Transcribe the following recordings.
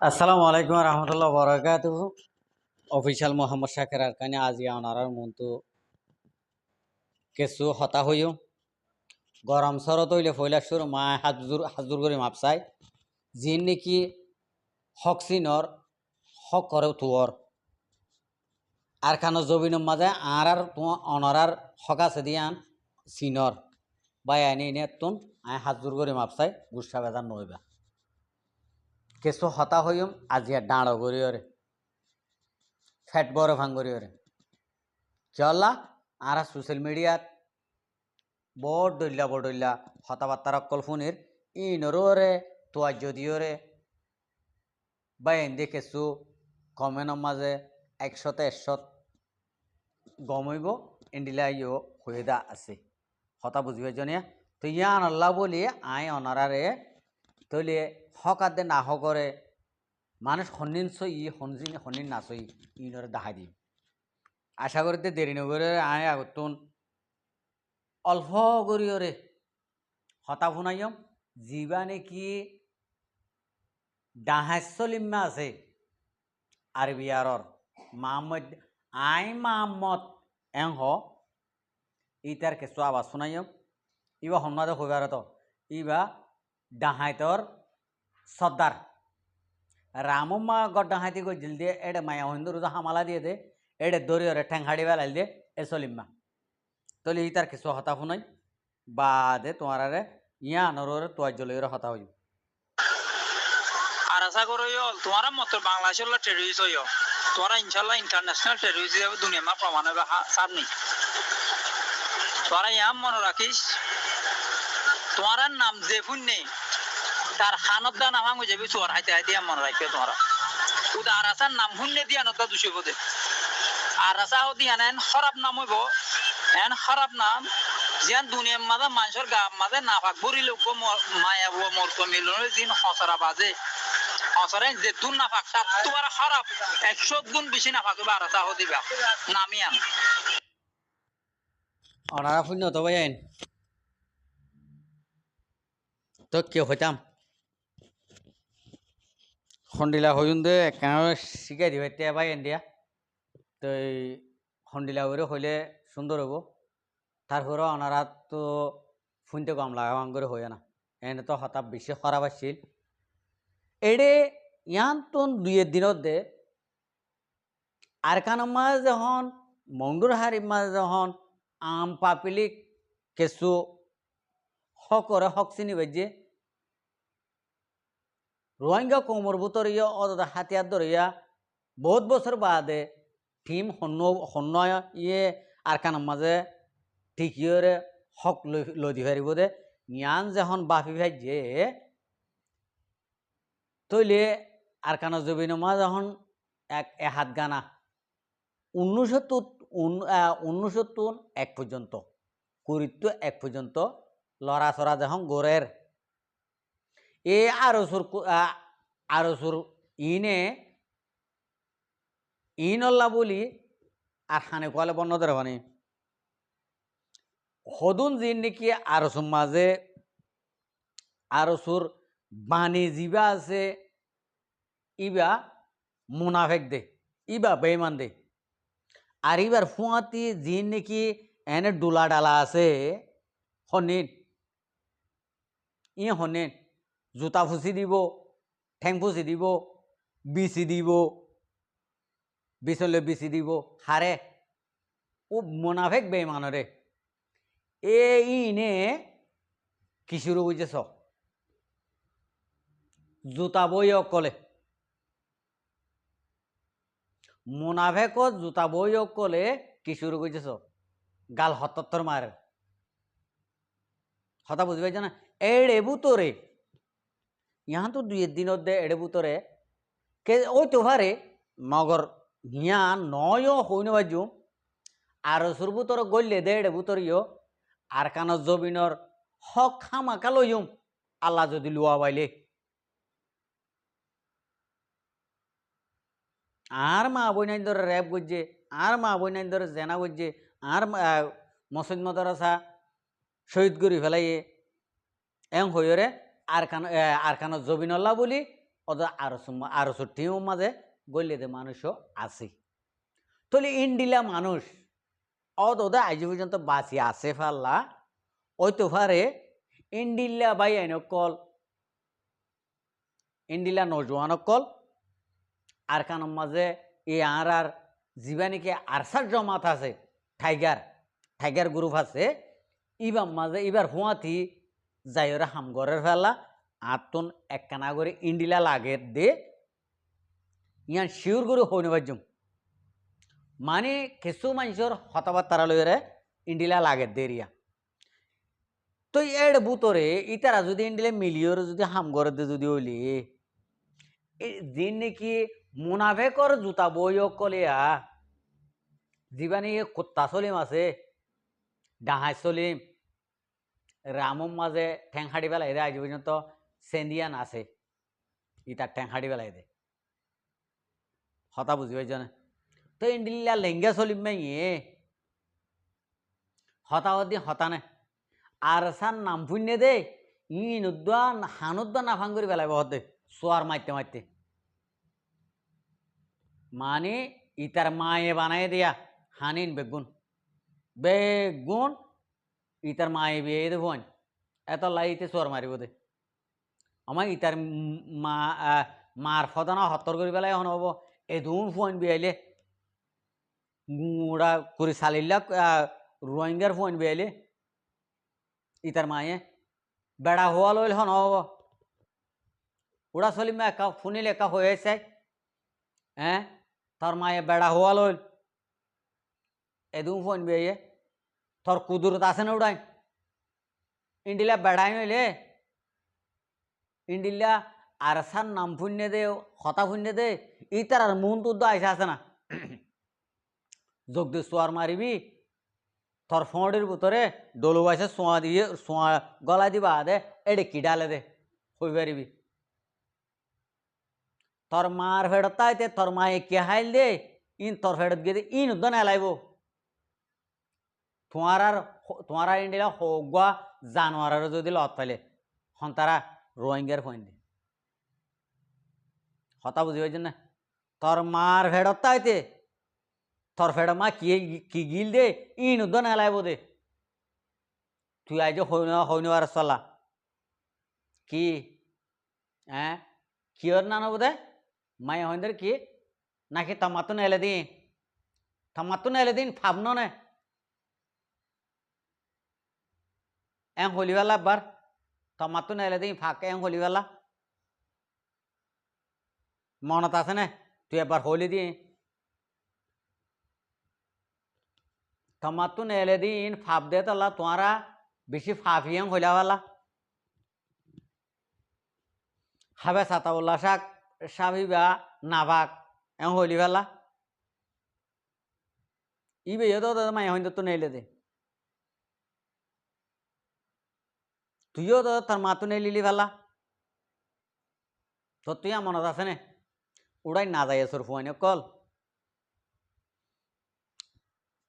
আসসালামু আলাইকুম রহমতুল্লাহ বরকাত অফিসিয়াল মোহাম্মদ শাকের আরকানি আজি আনারার মন্তু কেসু হতা হইও গরম সর তৈলে ফইলা সুর মা হাজুর হাজুর করে মাপসাই যিন নাকি হকসিনর হক করে তুয়র আর খানো জবিনম মাঝে আর তোমার অনরার হক আছে দিয়ান সিনর বাই আইনি এনে তুন আই হাজুর করে মাপসাই গুসা বেজার নইবা কেসু হতা হইম আজিয়া ডাঁড় গড়িয়রে ফ্যাট বড় ভাঙ্গরিয়রে চলা আর সোশ্যাল মিডিয়াত বড় দইলা হতাবার্তার অকল ফোনের ইনরে তোয়া যদিওরে বা এন্দে কেসু কমেন্টর মাঝে 100 গমইব এন্ডিলা ইয়ে হয়েদা আছে হতা বুঝবে জনিয়া তো ইয়ান আল্লাহ বলি আই অনারারে তৈলে হকার দে না হকরে মানুষ হন্নিন সই হনজিন হন্নিন না সই ইনরে দেখা দিই আশা করতে দেরি নগরে আয় আগতুন অল্প গরিয়রে হতা শুনাইম যিবা নাকি ডাহাস্যলিম্মা আছে আরবি আরর মাহমদ মাহমদ এং হ ইতার কেঁচু আবাজ শুনাইম ইবা হন্নাদে হইবার তো ইবা ডাহাইতর সর্দার রামম্মা গড ডাহাইতি গজিল দিয়ে এডে মায়া হিন্দু রুজা হামালা দিয়ে দে এডে দরিয়রে ঠ্যাং হাড়ি বেলাইল দিয়ে এসলিম্মা তলে ইতার কিছু হতা শুনাই বাদে তোমারে ইয়া নরে তোয়ার জলের হতা হইব আর আশা করি তোমার মত বাংলাদেশের টেররিস্ট হইও তোরা ইনশাল্লাহ ইন্টারন্যাশনাল টেররিস্ট হিসেবে দুনিয়া মা প্রমাণ হবে সামনে তোরা ইয়াম মনে রাখিস তোমার নাম যে ফুন্নে তার খানত দা নাম হয়ে যাবে চোর হাইতে হাইতে মনে রাখবে তোমরা উদা আর আসার নাম ফুন্নে দিয়া নতা দুশো বোধে আর আসা দিয়া নেন খারাপ নাম হইব এন খারাপ নাম যেন দুনিয়ার মাঝে মানুষের গা মাঝে না ভাগ ভরি লোক মায়া মর্ত মিলনের দিন হসরা বাজে হসরে যে তুন না ভাগ তার তোমার খারাপ 100 গুণ বেশি না ভাগ আর আসা দিবা নামিয়ান অনারা শূন্য তো ভাই আইন তো কেউ হইতাম খন্ডিলা হইন দে কেন শিখাই দিব এতিয়া ভাই এন দিয়া তো খন্ডিলা করে হইলে সুন্দর হবো তারপরে ওনারা তো শুনতে কম লাগাবান করে হয়ে না এনে তো হঠাৎ বেশি খারাপ আসছিল এডে ইয়ান তো 2 দিনত দে আর কানের মাঝে যখন মন্ডুর হারির মাঝে যখন আম পাপিলিক কেঁচু হকরে হক চিনি বাজে রোহিঙ্গা কোমর বুতরিয়া অদা হাতিয়ার ধরিয়া বহুত বছর বাদে টিম হন্য ইয়ে আর কানের মাঝে ঠিকিয়রে হক লদি ফারিব দে জ্ঞান যখন বাপি ভাইজে তৈলে আর কানা জবিন মা যখন হাত গানা 1969 এক পর্যন্ত কুড়িত্ব এক পর্যন্ত লড়াচড়া যখন গোরের এ আরসুর ইনে ইনল্লা বলি আর খানে কোয়ালে বন্য ধরে মানে হদুন জিন নাকি আরসুর মাঝে আরসুর বাণী জিবা আছে ইবা মুনাফেক দে ইবা বেইমান দে আর ইবার ফুয়াতি জিন নাকি এনে ডোলা ডালা আছে হনিন হনিন জুতা ফুসি দিব ঠেং ফুসি দিব বিচি দিব বিচলে বিচি দিব হারে ও মুনাফেক বেইমানরে ইনে কিশোর বুঝেছ জুতা বই অকলে মুনাফেক জুতা বই অকলে কিশোর বুঝেছ গাল হতর মারে হতা বুঝবে না এড়ে বুতরে ইহান তো 2 দিনত দে এড়ে বুতরে কে ওই তো হারে মগর হিয়া নয় হইন বাজু আর সুরবুতর গল্লে দে এড়ে বুতরিও আর কানো জবিনর হক খামাকা লইম আল্লাহ যদি লুয়া বাইলে আর মা বইনাই ধরে র্যাপ করছে আর মা বইনাই ধরে জেনা করছে আর মসজিদ মাদ্রাসা শহীদ করি ফেলাইয়ে এং হইরে আর কানো জবিনল্লা বলি ওদের আরো টিম মাঝে গলিতে মানুষও আছে তাহলে ইন্ডিলা মানুষ ওদের আজ পর্যন্ত বাঁচি আছে ফাল্লা ওই তো ফারে ইন্ডিল্লা বাই আইন কল ইন্ডিলা নজওয়ান কল আর কানোর মাঝে এই আর জীবানিকে আরসার জমাত আছে টাইগার টাইগার গ্রুপ আছে ইবার মাঝে এবার হুঁয়াতি যাই ওরা হামগরের ফেলা আতন একখানা করে ইন্ডিলা লাগে দে ইয়ান শিওর করে হইনে বাজুম মানে কিছু মানুষের হতাবার্তারা লইরে ইন্ডিলা লাগে দেরিয়া তো এর বুতরে ইতারা যদি ইন্ডিলা মিলিয়র যদি হামগরে দে যদি হইলি দিন নাকি মুনাফেকর জুতা বই কলিয়া জীবানি কুত্তা চলিম আছে ডাহাই চলিম রামম মাঝে ঠেং হাঁড়ি বেলাই দে আজ পর্যন্ত সেন্দিয়ান আছে ইতার ঠেং হাঁড়ি বেলাই দে হতা বুঝি পাইছ না তো ইন্ডিল্লা লেঙ্গা চলিম মাই হতা হদি হতা নে আর সান নাম ফুন্নে দে ইনুদ্দা হানুদ্দা নাফাং করে বেলাইব হতে সোয়ার মারতে মারতে মানে ইতার মায়ে বানাই দিয়া হানিন বেগুন বেগুন ইতার মায়ে বিয়ে দেব এত লাইতে সোয়ার মারিব দে আমার ইতার মা মার ফদানা হত্তর করে বেলায় এখন হব এদুন ফোন বিয়াইলে গুড়া করে সালিল্লা রোহিঙ্গার ফোন বিয়াইলে ইতার মায়ে বেড়া হওয়া লইল হন হব ওরা চলিমা একা ফোনিল একা হয়ে চাই হ্যাঁ তোর মায়ে বেড়া হওয়া লইল এদুন ফোন বিয়ে তোর কুদুরত আছে না উড়াই ইন্ডিলা বেড়াই নইলে ইন্ডিলা আর সার নাম ফুন্যে দে হতা ফুন্যে দে ইতার আর মন তো আইসা আছে না যোগ দিয়ে সোয়ার মারিবি তোর ফোঁড়ির ভিতরে ডলু বাইসে সোয়া দিয়ে সোয়া গলা দিবা দে এডে কি ডালে দে হই পারিবি তোর মার ফেরত তাইতে তোর মায়ে কে হাইল দে ইন তোর ফেরত গিয়ে ইন উদ্যান এলাইব তোমার ইন্ডিয়া হোগা জানোয়ারের যদি লত পাইলে হন তারা রোহিঙ্গার ফোন দে হতা বুঝি পাইছেন না তোর মার ফেরত তাইতে তোর ফেরত মা কি গিল দে ইন উদ্যান এলাইব দে তুই আজ হইনবার চলা কি হ্যাঁ কিয়র না নব দে মায়ে হইন্দের কি নাকি টমাটো এলে দিন ফাবন নে এং হলিবেলা বার টমাটো এলে দিন ফাঁকে এং হলিবেলা মনত আছে নে তুই এবার হলি দি টমাটো এলে দিন ফাপ দে তালা তোমারা বেশি ফাফি এং হইলাবেলা হাবে সাতাউল্লা শাক সাবিবা নাভাক এং হলিবেলা ইবে তো মাই হইন তো নেইলে দে তুইও তো তোর মা তো নেই লিলি ফেলা তো তুই মনত আছে নে উড়াই না যাই সর ফুয়াইন কল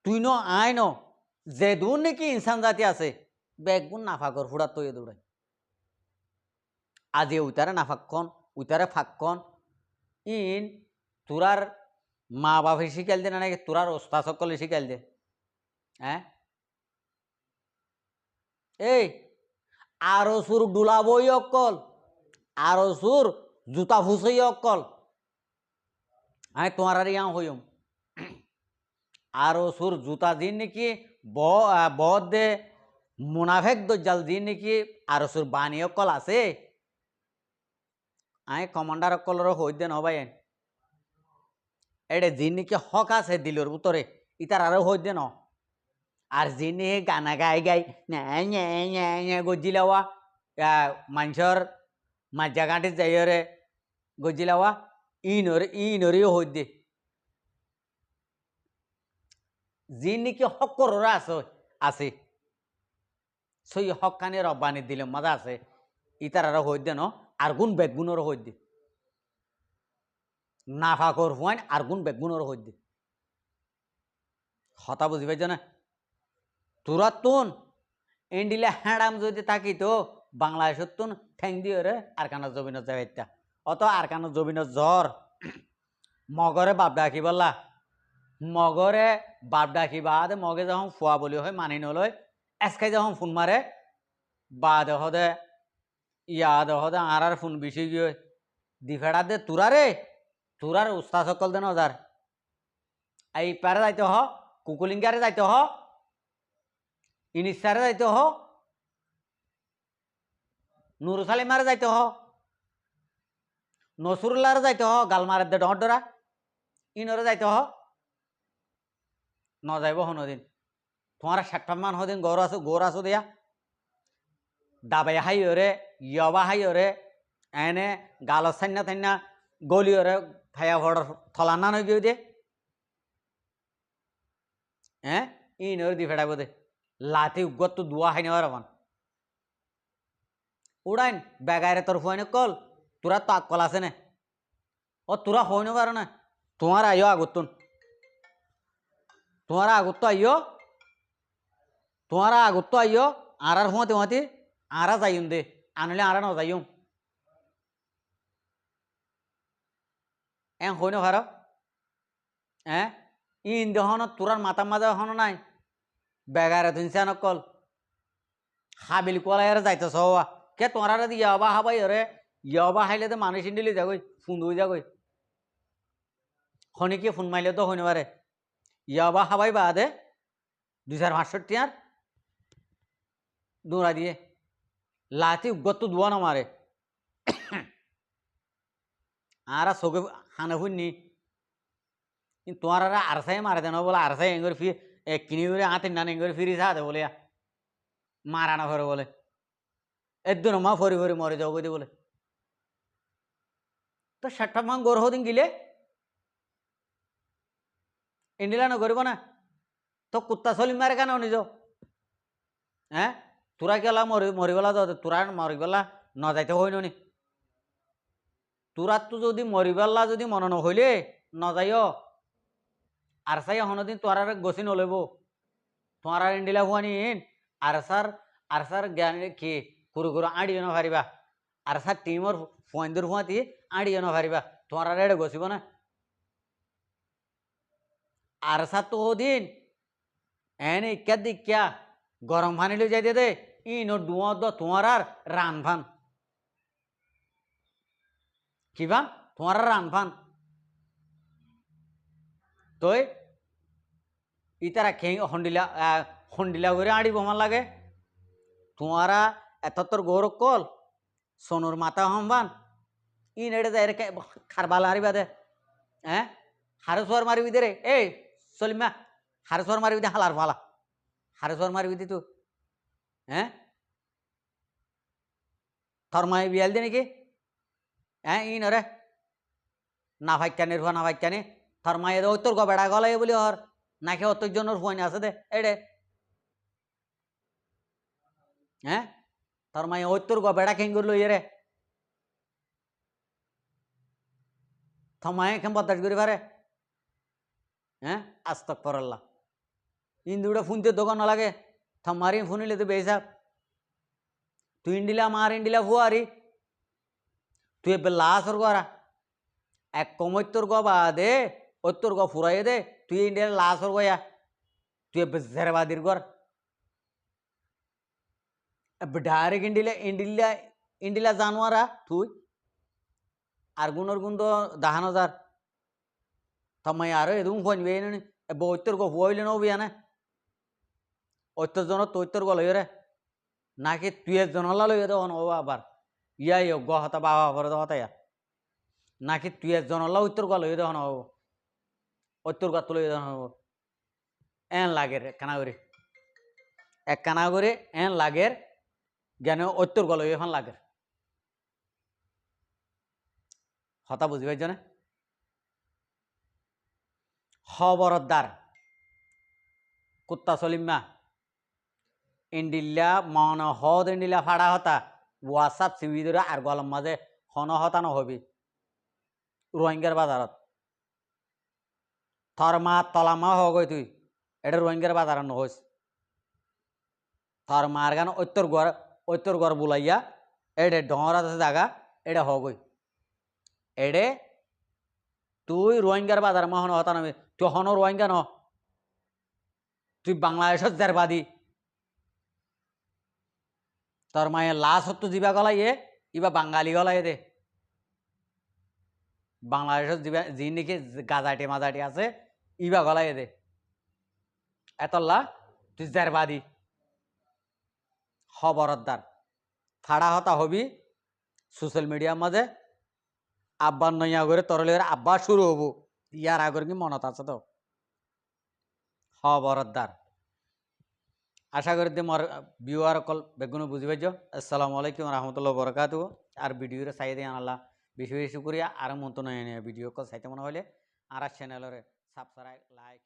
তুই ন আয় ন যে দূর নাকি ইনসান জাতি আছে বেগুন নাফাকর ফুড়া তৈ দৌড়াই আজি উতারে নাফাক্ষণ উতারে ফাঁকক্ষণ ইন তোরার মা বাপে শিখাইল দে না নাকি তোরার ওস্তা সকলে শিখাইল দে হ্যাঁ এই আরো সুর ডুলাবই অকল আরো সুর জুতা ফুসই অকল আমি তোমার আর ইয়া হইম আরো সুর জুতা দিন নাকি বদ দে মুনাফেক দজ্জাল দিন নাকি আরো সুর বাণী অকল আছে আমি কমান্ডার অকলর হই দে নবাই এডে দিন নাকি হক আছে দিলর উতরে ইতার আরো হই দে ন আর যিনি গানা গাই গাই গজিলাওয়া মানুষের মাজা গাঁটি যাইরে গজিলাওয়া ইনরেও হই দে যি নাকি হকরা আছে সেই হকানি রব্বানি দিলে মজা আছে ইতার আরো হই দে ন আর গুণ বেগুনের হই দে নাফাকর হুয়াইন আর গুণ বেগুনের হই দে হতা বুঝি পাইছ না তোরা তুন ইন্ডিলা হ্যাঁড়াম যদি থাকি তো বাংলাদেশের তুন ঠ্যাং দিয়ে রে আর কানা জমিন যাইতা অত আর কানো জবিনের জ্বর মগরে বাপ ডাকি বললা মগরে বাপ ডাকি বাদ মগে যখন ফুয়া বলি হয় মানি নলয় এসকাই যখন ফোন মারে বা দেহ দে ইয়া দেহ দে আর ফোন বেশি গিয়ে দি ফেড়া দে তুরারে তুরার উস্তাদ সকল দেন হাজার এই পারে যাইতে হ কুকুলিঙ্গারে যাইতে হ ইনিসারে যাইতে হ নুরুসালিমারে যাইতে হ নসরুল্লাহরে যাইতে হ গালমারের দে ডর ডরা ইনরে যাইতে হ ন যাইব হনদিন তোমার 60 হদিন গৌর আছো দিয়া দাবাই হাইরে ইয়বা হাইরে এনে গাল সান্না থান্না গলিয়রে খায়া ভর থলা না নই গিয়ে দে হ্যাঁ ইনরে দি ফেড়াইব দে লাতি উগত তো দুয়া হাই নেওয়ার আমার উড়াইন বেগাইরে তোর ফুয়াইনে কল তোরা তো আকল আছে না ও তোরা হইনে পারো না তোমার আইও আগতুন তোমার আগত তো আইও তোমার আগত তো আইও আর হুঁতে হুঁতে আরা যাইম দে আনলে আরা ন যাইম হইনে পারো হ্যাঁ ইন দেহন তোরার মাথা মাজা হন নাই বেগাইরে তুনছে নকল হাবিল কলাইরে যাইতেছ হওয়া কে তোমার ইয়াবা হাবাই রে ইয়াবা হাইলে তো মানুষ ইন্ডিলি যাগই ফোন হয়ে যাগই খনি কি ফোন মাইলে তো হইনে পারে ইয়াবা হাবাই বাদে 2568 আর দৌড়া দিয়ে লাতি উগত তো দুয়া না মারে আর চোখে হানে শুননি তোমার আরসাই মারে দেন বলে আরসাই এঙ্গর ফি কিনি করে হাতে নান এঙ্গর ফিরি চা দে বলে মারা না ফেরে বলে একদিন মা ফরি ফরি মরে যাও কই বলে তো 60 গৌর হদিন গিলে ইন্ডিলা নকরিব না তো কুত্তা চলি মারে কেন নিজ হ্যাঁ তোরা গেলা মরিবেলা তোরা মরিবেলা ন যাইতে হইন নি তোরার তো যদি মরিবেলা যদি মনে নহইলে ন যাইও আর চাই হনদিন তোর গছি নলইব তোমার ইন্ডিলা হুয়ানি আর সার জ্ঞান কি কুরু কুরু আড়িয়ে ন পারিবা আর সার টিমর ফুয়াইন্দুর ফুয়াতি আড়িয়ে ন পারিবা তোমার এড়ে গছিব না আর সার তো ওদিন এনে ইক্যা দিক্যা গরম পানি লই যাইতে দে ইন ডুয়া দ তোমার আর রান ফান কি ভান তোমার রান ফান তই ইতারা খেয়ে হন্ডিলা করে আড়িব আমার লাগে তোমারা এত তোর গৌরব কল সোনুর মাথা হম্বান ই নেড়ে যায় খারবালা হারিবা দে হ্যাঁ হারসোয়ার মারিবি দে রে এই সলিমা হারসোয়ার মারিবি দে হালার ফালা হারসোয়ার মারিবি দি তু হ্যাঁ থর মাই বিয়াল দে নাকি হ্যাঁ ই নরে না ভাইকানির ফুয়া না ভাইকানি থর মাই ওই তোর গবেড়া গলাই বলি হর নাকি অত জনের ফুয়ানি আছে দে এড়ে হ্যাঁ তোর মাই ওই তোর বেড়া খেং করলো ইয়ে থমায় খেম বদাস করি পারে হ্যাঁ আস্তক পরল্লা ইন্দুটা ফোনতে দোকান লাগে থমারি ফোনিলে তো বেসাব তুই ইন্ডিলা মার ইন্ডিলা ফুয়ারি তুই এবার লাসর গরা এক কমই তোর গ বাদে ওই তোর গ ফুরাই দে তুই ইন্ডিয়া লাসর গয়া তুই এবার জেরবাদির গর ডাইরেক্ট ইন্ডিলা জানোয়ারা তুই আর গুণর গুণ তো 10,000 থমাই আরো এদুম ফোনবে নি বৈতর গো ফুয়াইলে নবিয়া না ঐত্তর জন তৈতর গো লই রে নাকি তুই জনলা লই দে ও আবার ইয়াই গ হতা বাবা পরে তো হতা নাকি তুই জনলা ঐতর গো লই দে হন ঐতর গো লই দে হন এন লাগে রে কানা করে এক কানা করে এন লাগের জ্ঞান ঐতর গো লই এখন লাগে হতা বুঝি পাইছ না খবরদার কুত্তা সলিমা ইন্ডিল্লা মন হদ ইন্ডিলা ফাড়া হতা ওয়াটসঅ্যাপ সিবিদরে আর গলম মাঝে হন হতা নহবি রোহিঙ্গার বাজারত থর মা তলামা হগই তুই এটা রোহিঙ্গার বাজার নহস থর মার গান ঐত্তর গড় বুলাইয়া এডে ডর আছে জায়গা এটা হগই এডে তুই রোহিঙ্গার বাজার মহন হতা নামে তুই হন রোহিঙ্গা ন তুই বাংলাদেশত জারবাদি তোর মায়ের লাশ হতো জিবা গলাইয়ে ইবা বাঙালি গলাইয়ে দে বাংলাদেশত যি নাকি গাজাটি মাজাটি আছে ইবা গলাইয়ে দে এতল্লা তুই জারবাদি খবরদার থাড়া হতা হবি সোশ্যাল মিডিয়ার মাঝে আব্বার নইয়া করে তরলের আব্বা শুরু হব ইয়ার আগর কি মনত আছে তো খবরদার আশা করি মোর ভিউয়ার অকল বেগুনো বুঝি পাইছ আসসালামু আলাইকুম রহমতুল্লাহ বরকাতু আর ভিডিওরে চাই দিয়ে আনাল্লা বেশি বেশি করিয়া আর মন তো নয় ভিডিও কল চাইতে মনে হলে আর চ্যানেলরে সাবস্ক্রাইব লাইক